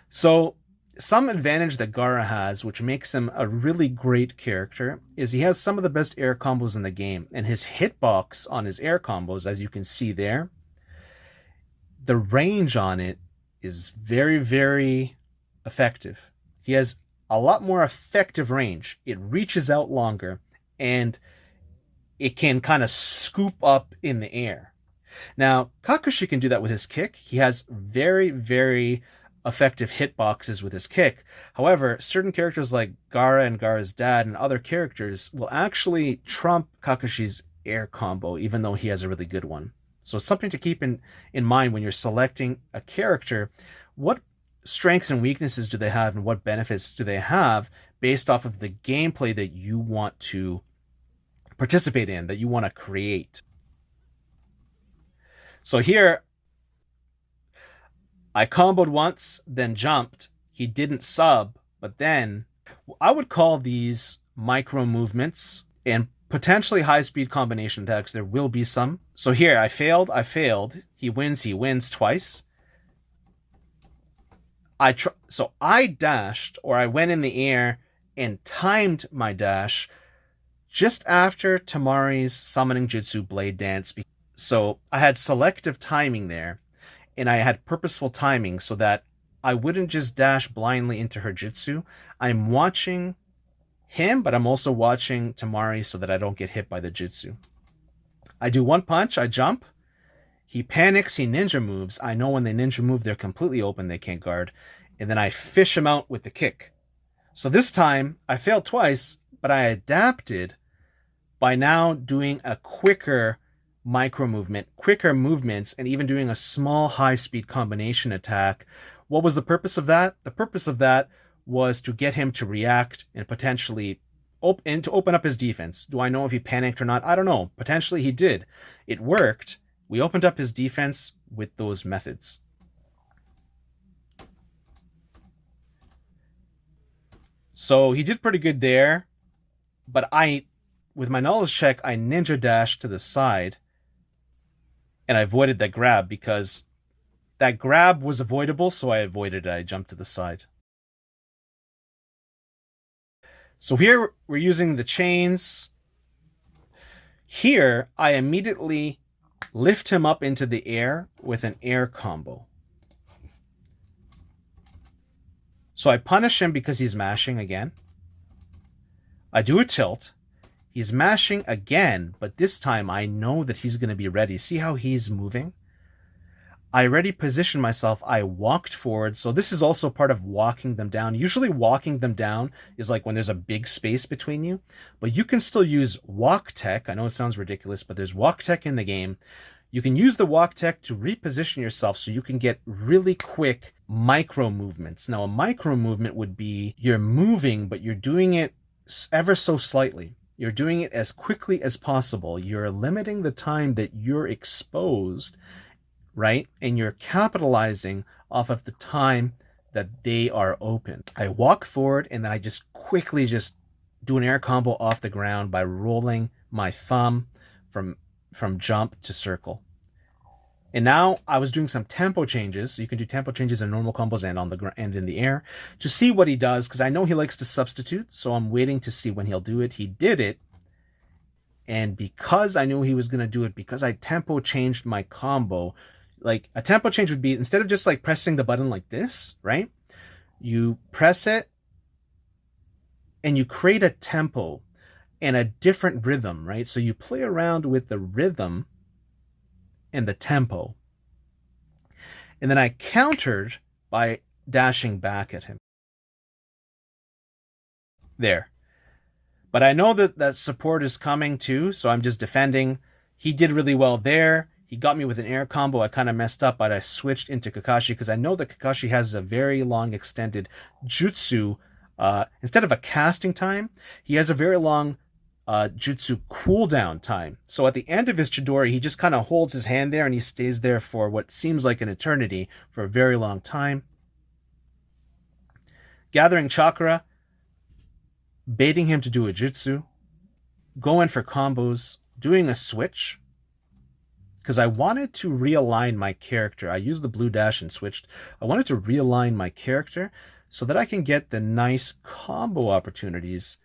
So some advantage that Gaara has, which makes him a really great character, is he has some of the best air combos in the game. And his hitbox on his air combos, as you can see there, the range on it is very, very effective. He has a lot more effective range. It reaches out longer, and it can kind of scoop up in the air. Now, Kakashi can do that with his kick. He has very, very effective hitboxes with his kick. However, certain characters like Gaara and Gaara's dad and other characters will actually trump Kakashi's air combo, even though he has a really good one. So it's something to keep in mind when you're selecting a character. What strengths and weaknesses do they have, and what benefits do they have based off of the gameplay that you want to participate in, that you want to create? So here, I comboed once, then jumped. He didn't sub, but then I would call these micro movements. And potentially high-speed combination attacks, there will be some. So here, I failed. He wins twice. So I dashed, or I went in the air and timed my dash just after Tamari's summoning jutsu Blade Dance. So I had selective timing there, and I had purposeful timing so that I wouldn't just dash blindly into her jutsu. I'm watching him, but I'm also watching Tamari so that I don't get hit by the jutsu. I do one punch, I jump. He panics, he ninja moves. I know when they ninja move, they're completely open, they can't guard. And then I fish him out with the kick. So this time, I failed twice, but I adapted by now doing a quicker micro movement, quicker movements, and even doing a small high-speed combination attack. What was the purpose of that? The purpose of that was to get him to react and potentially to open up his defense. Do I know if he panicked or not? I don't know. Potentially he did. It worked. We opened up his defense with those methods. So he did pretty good there, but with my knowledge check, I ninja dashed to the side, and I avoided that grab because that grab was avoidable, so I avoided it. I jumped to the side. So here we're using the chains. Here, I immediately lift him up into the air with an air combo. So I punish him because he's mashing again. I do a tilt. He's mashing again, but this time I know that he's going to be ready. See how he's moving? I already positioned myself. I walked forward. So this is also part of walking them down. Usually walking them down is like when there's a big space between you, but you can still use walk tech. I know it sounds ridiculous, but there's walk tech in the game. You can use the walk tech to reposition yourself so you can get really quick micro movements. Now, a micro movement would be you're moving, but you're doing it ever so slightly. You're doing it as quickly as possible. You're limiting the time that you're exposed, right? And you're capitalizing off of the time that they are open. I walk forward and then I just quickly just do an air combo off the ground by rolling my thumb from jump to circle. And now I was doing some tempo changes. So you can do tempo changes in normal combos and on the ground and in the air to see what he does, because I know he likes to substitute. So I'm waiting to see when he'll do it. He did it. And because I knew he was going to do it, because I tempo changed my combo, like a tempo change would be instead of just like pressing the button like this, right? You press it and you create a tempo and a different rhythm, right? So you play around with the rhythm and the tempo. And then I countered by dashing back at him. There. But I know that support is coming too, so I'm just defending. He did really well there. He got me with an air combo. I kind of messed up, but I switched into Kakashi because I know that Kakashi has a very long extended jutsu. Instead of a casting time, he has a very long jutsu cooldown time. So at the end of his Chidori, he just kind of holds his hand there and he stays there for what seems like an eternity for a very long time. Gathering chakra, baiting him to do a jutsu, going for combos, doing a switch, because I wanted to realign my character. I used the blue dash and switched. I wanted to realign my character so that I can get the nice combo opportunities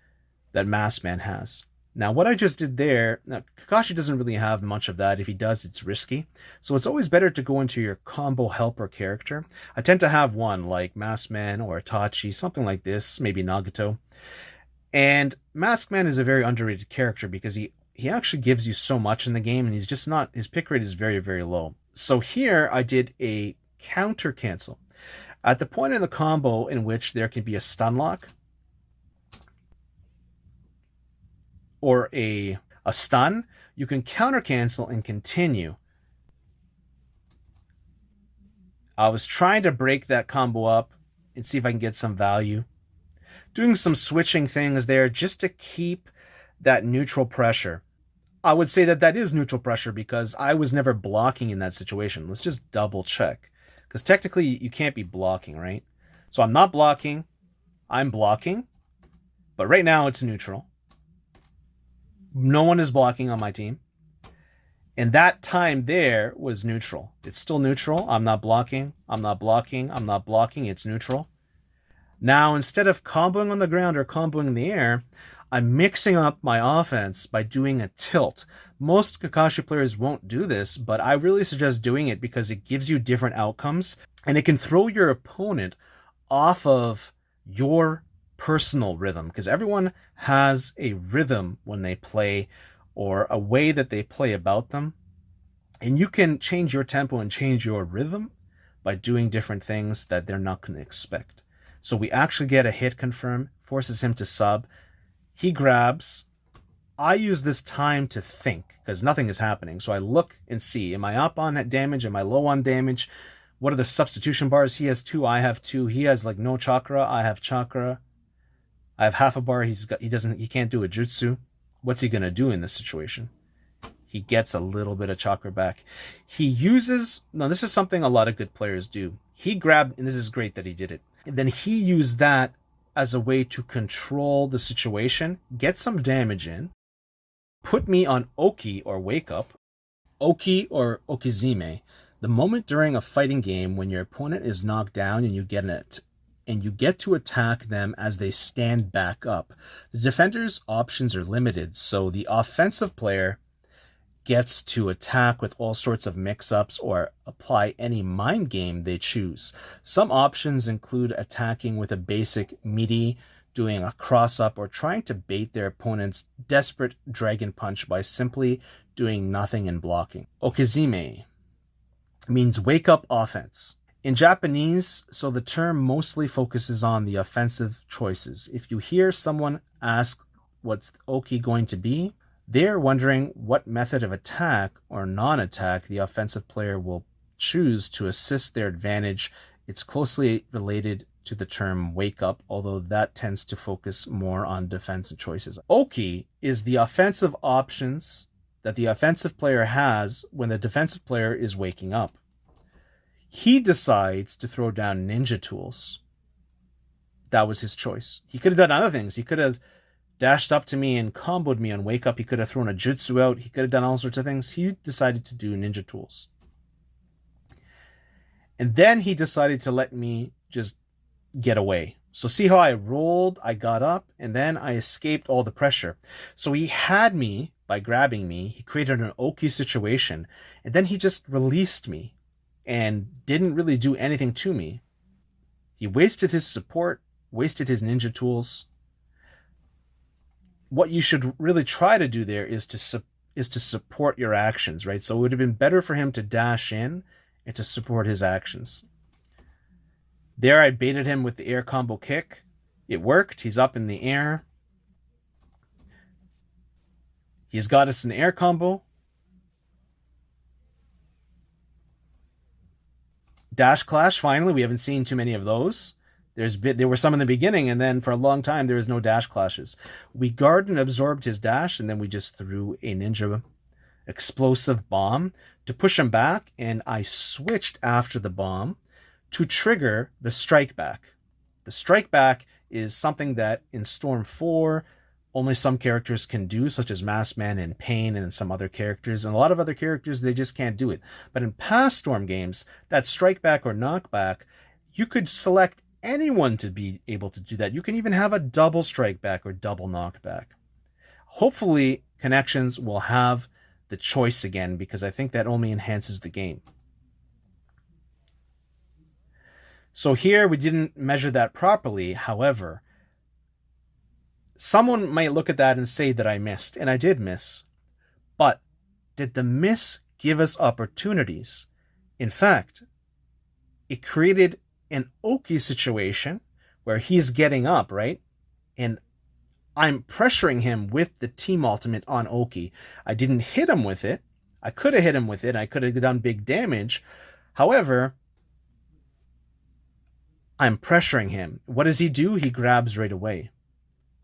that Masked Man has. Now, what I just did there, now Kakashi doesn't really have much of that. If he does, it's risky. So it's always better to go into your combo helper character. I tend to have one like Masked Man or Itachi, something like this, maybe Nagato. And Masked Man is a very underrated character because he actually gives you so much in the game, and he's just not, his pick rate is very, very low. So here I did a counter cancel. At the point in the combo in which there can be a stun lock, or a stun, you can counter cancel and continue. I was trying to break that combo up and see if I can get some value. Doing some switching things there just to keep that neutral pressure. I would say that is neutral pressure because I was never blocking in that situation. Let's just double check. Because technically you can't be blocking, right? So I'm not blocking. I'm blocking. But right now it's neutral. No one is blocking on my team. And that time there was neutral. It's still neutral. I'm not blocking. I'm not blocking. I'm not blocking. It's neutral. Now, instead of comboing on the ground or comboing in the air, I'm mixing up my offense by doing a tilt. Most Kakashi players won't do this, but I really suggest doing it because it gives you different outcomes and it can throw your opponent off of your personal rhythm, because everyone has a rhythm when they play or a way that they play about them. And you can change your tempo and change your rhythm by doing different things that they're not going to expect. So we actually get a hit confirm, forces him to sub. He grabs. I use this time to think because nothing is happening. So I look and see, am I up on damage? Am I low on damage? What are the substitution bars? He has 2, I have 2. He has like no chakra, I have chakra. I have half a bar. He can't do a jutsu. What's he gonna do in this situation? He gets a little bit of chakra back. He uses, now this is something a lot of good players do. He grabbed, and this is great that he did it. And then he used that as a way to control the situation, get some damage in, put me on Oki or Wake Up, Oki or Okizime. The moment during a fighting game when your opponent is knocked down and you get to attack them as they stand back up. The defender's options are limited, so the offensive player gets to attack with all sorts of mix-ups or apply any mind game they choose. Some options include attacking with a basic meaty, doing a cross-up, or trying to bait their opponent's desperate dragon punch by simply doing nothing and blocking. Okizime means wake up offense. In Japanese, so the term mostly focuses on the offensive choices. If you hear someone ask what's Oki going to be, they're wondering what method of attack or non-attack the offensive player will choose to assist their advantage. It's closely related to the term wake up, although that tends to focus more on defensive choices. Oki is the offensive options that the offensive player has when the defensive player is waking up. He decides to throw down ninja tools. That was his choice. He could have done other things. He could have dashed up to me and comboed me on wake up. He could have thrown a jutsu out. He could have done all sorts of things. He decided to do ninja tools. And then he decided to let me just get away. So see how I rolled, I got up, and then I escaped all the pressure. So he had me by grabbing me. He created an Oki situation, and then he just released me and didn't really do anything to me. He wasted his support, wasted his ninja tools. What you should really try to do there is to support your actions, right? So it would have been better for him to dash in and to support his actions. There I baited him with the air combo kick. It worked. He's up in the air. He's got us an air combo. Dash clash, finally. We haven't seen too many of those. There were some in the beginning, and then for a long time there was no dash clashes. We guarded and absorbed his dash, and then we just threw a ninja explosive bomb to push him back, and I switched after the bomb to trigger the strike back. The strike back is something that in Storm 4 only some characters can do, such as Masked Man and Pain and some other characters, and a lot of other characters they just can't do it. But in past Storm games, that strike back or knockback, you could select anyone to be able to do that. You can even have a double strike back or double knockback. Hopefully Connections will have the choice again, because I think that only enhances the game. So here we didn't measure that properly. However, someone might look at that and say that I missed, and I did miss. But did the miss give us opportunities? In fact, it created an Oki situation where he's getting up, right? And I'm pressuring him with the team ultimate on Oki. I didn't hit him with it. I could have hit him with it. I could have done big damage. However, I'm pressuring him. What does he do? He grabs right away.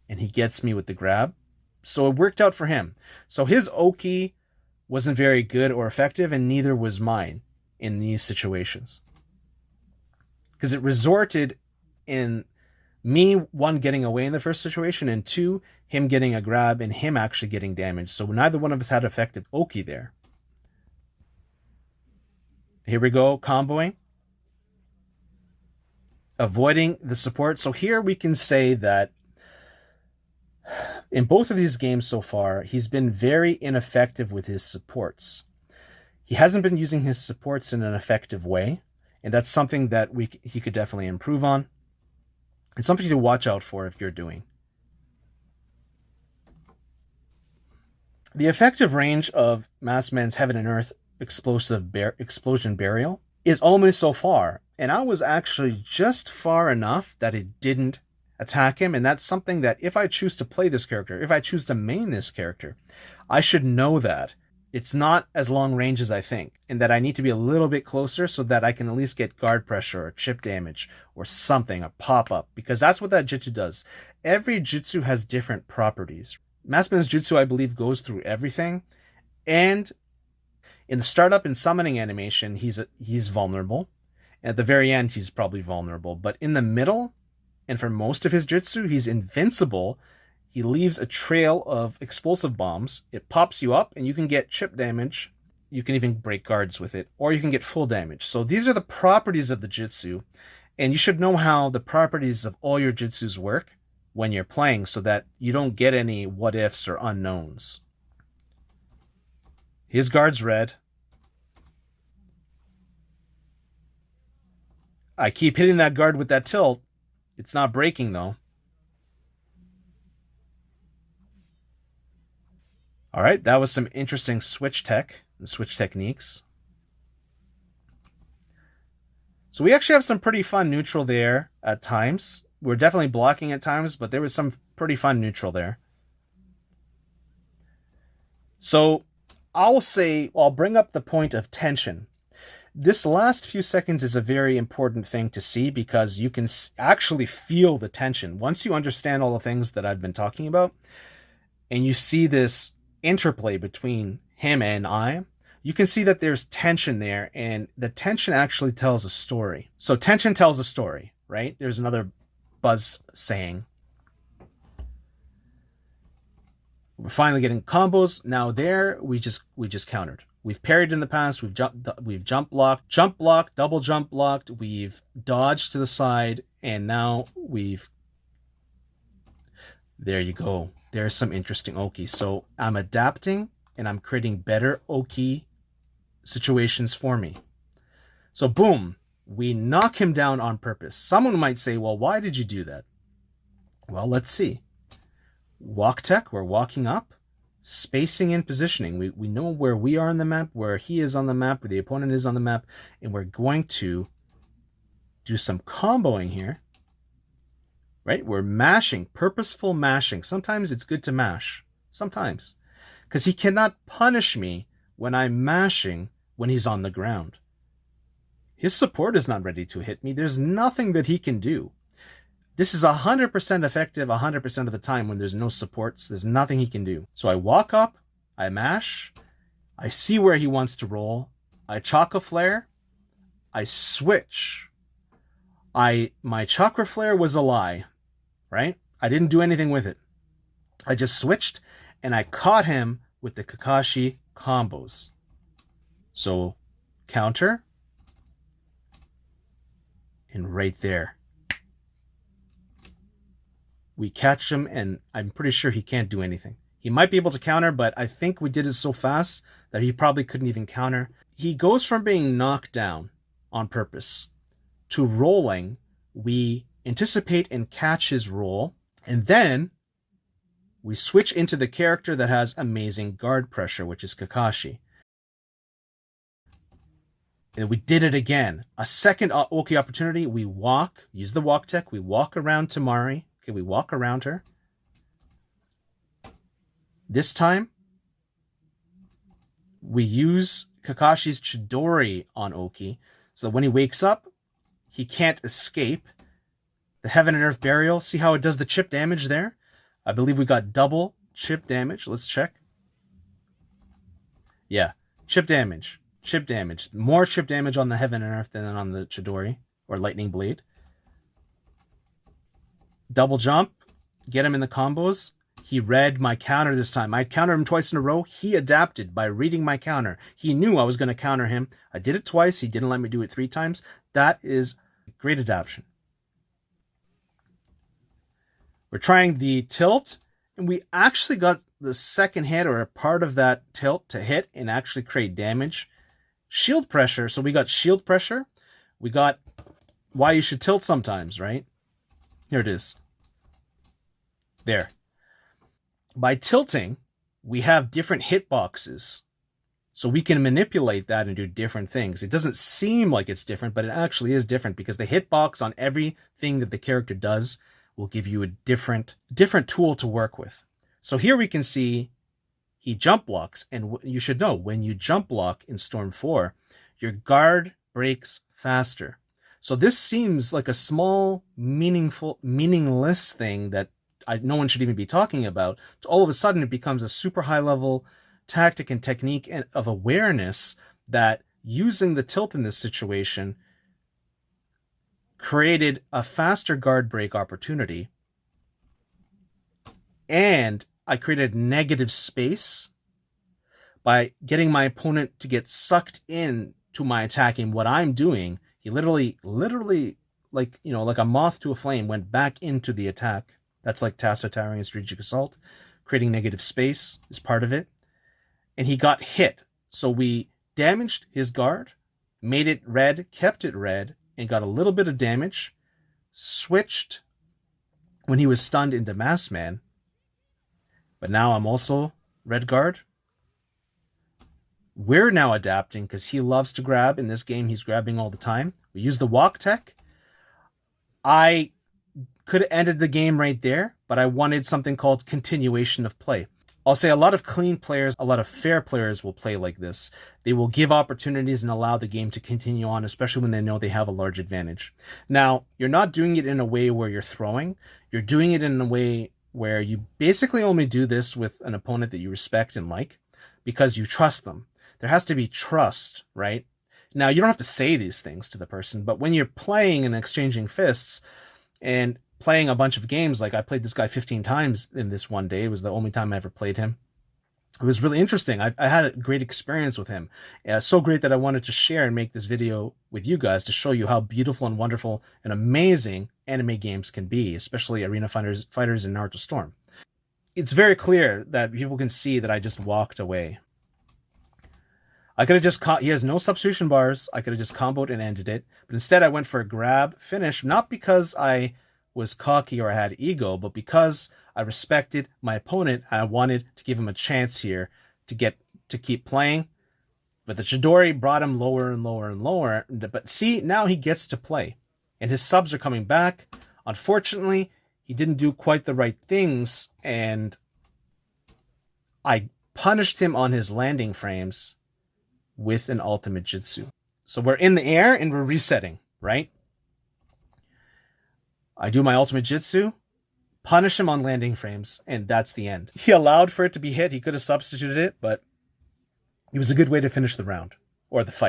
And he gets me with the grab. So it worked out for him. So his Oki wasn't very good or effective, and neither was mine in these situations. Because it resulted in Me, one, getting away in the first situation, and two, him getting a grab and him actually getting damaged. So neither one of us had effective Oki there. Here we go, comboing. Avoiding the support. So here we can say that in both of these games so far, he's been very ineffective with his supports. He hasn't been using his supports in an effective way, and that's something that he could definitely improve on. It's something to watch out for if you're doing. The effective range of Maskman's Heaven and Earth explosion burial is almost so far, and I was actually just far enough that it didn't attack him, and that's something that if I choose to play this character, if I choose to main this character, I should know that it's not as long range as I think, and that I need to be a little bit closer so that I can at least get guard pressure or chip damage or something, a pop-up, because that's what that jutsu does. Every jutsu has different properties. Maskman's jutsu, I believe, goes through everything, and in the startup and summoning animation, he's vulnerable. At the very end, he's probably vulnerable, but in the middle, and for most of his jutsu, he's invincible. He leaves a trail of explosive bombs. It pops you up, and you can get chip damage. You can even break guards with it, or you can get full damage. So these are the properties of the jutsu, and you should know how the properties of all your jutsus work when you're playing so that you don't get any what-ifs or unknowns. His guard's red. I keep hitting that guard with that tilt. It's not breaking, though. All right, that was some interesting switch tech and switch techniques. So we actually have some pretty fun neutral there at times. We're definitely blocking at times, but there was some pretty fun neutral there. So I'll bring up the point of tension. This last few seconds is a very important thing to see because you can actually feel the tension. Once you understand all the things that I've been talking about, and you see this interplay between him and I, you can see that there's tension there, and the tension actually tells a story. So tension tells a story, right? There's another buzz saying. We're finally getting combos. Now there, we just countered. We've parried in the past. We've jump blocked, double jump blocked. We've dodged to the side, and now there you go. There's some interesting Oki. So I'm adapting, and I'm creating better Oki situations for me. So boom, we knock him down on purpose. Someone might say, well, why did you do that? Well, let's see. Walk tech, we're walking up. Spacing and positioning. We know where we are on the map, where he is on the map, where the opponent is on the map, and we're going to do some comboing here. Right? We're mashing, purposeful mashing. Sometimes it's good to mash. Sometimes. Because he cannot punish me when I'm mashing when he's on the ground. His support is not ready to hit me. There's nothing that he can do. This is 100% effective 100% of the time when there's no supports. There's nothing he can do. So I walk up, I mash, I see where he wants to roll, I chakra flare, I switch. My chakra flare was a lie, right? I didn't do anything with it. I just switched, and I caught him with the Kakashi combos. So counter, and right there. We catch him, and I'm pretty sure he can't do anything. He might be able to counter, but I think we did it so fast that he probably couldn't even counter. He goes from being knocked down on purpose to rolling. We anticipate and catch his roll, and then we switch into the character that has amazing guard pressure, which is Kakashi. And we did it again. A second Oki opportunity. We walk, use the walk tech, we walk around Tamari. Okay, we walk around her. This time, we use Kakashi's Chidori on Oki, so that when he wakes up, he can't escape. The Heaven and Earth Burial, see how it does the chip damage there? I believe we got double chip damage. Let's check. Yeah, chip damage. Chip damage. More chip damage on the Heaven and Earth than on the Chidori, or Lightning Blade. double jump, get him in the combos. He read my counter this time. I countered him twice in a row. He adapted by reading my counter. He knew I was going to counter him. I did it twice. He didn't let me do it 3 times. That is great adaptation. We're trying the tilt, and we actually got the second hit or a part of that tilt to hit and actually create damage. Shield pressure. So we got shield pressure. We got why you should tilt sometimes, right? Here it is. There. By tilting, we have different hitboxes. So we can manipulate that and do different things. It doesn't seem like it's different, but it actually is different because the hitbox on everything that the character does will give you a different tool to work with. So here we can see he jump blocks, and you should know when you jump block in Storm 4, your guard breaks faster. So this seems like a small, meaningless thing that no one should even be talking about. All of a sudden, it becomes a super high level tactic and technique of awareness that using the tilt in this situation created a faster guard break opportunity. And I created negative space by getting my opponent to get sucked in to my attacking what I'm doing. He literally, like a moth to a flame, went back into the attack. That's like tacit towering and strategic assault. Creating negative space is part of it. And he got hit. So we damaged his guard, made it red, kept it red, and got a little bit of damage. Switched when he was stunned into Mass Man. But now I'm also red guard. We're now adapting because he loves to grab. In this game, he's grabbing all the time. We use the walk tech. I could have ended the game right there, but I wanted something called continuation of play. I'll say a lot of clean players, a lot of fair players will play like this. They will give opportunities and allow the game to continue on, especially when they know they have a large advantage. Now, you're not doing it in a way where you're throwing. You're doing it in a way where you basically only do this with an opponent that you respect and like because you trust them. There has to be trust, right? Now, you don't have to say these things to the person, but when you're playing and exchanging fists and playing a bunch of games, like I played this guy 15 times in this one day. It was the only time I ever played him. It was really interesting. I had a great experience with him. So great that I wanted to share and make this video with you guys to show you how beautiful and wonderful and amazing anime games can be, especially Arena Fighters and Naruto Storm. It's very clear that people can see that I just walked away. I could have just he has no substitution bars. I could have just comboed and ended it. But instead I went for a grab finish, not because I was cocky or I had ego, but because I respected my opponent and I wanted to give him a chance here to keep playing. But the Chidori brought him lower and lower and lower. But see, now he gets to play. And his subs are coming back. Unfortunately, he didn't do quite the right things, and I punished him on his landing frames with an ultimate jutsu. So we're in the air and we're resetting, right? I do my ultimate jutsu, punish him on landing frames, and that's the end. He allowed for it to be hit. He could have substituted it, but it was a good way to finish the round or the fight.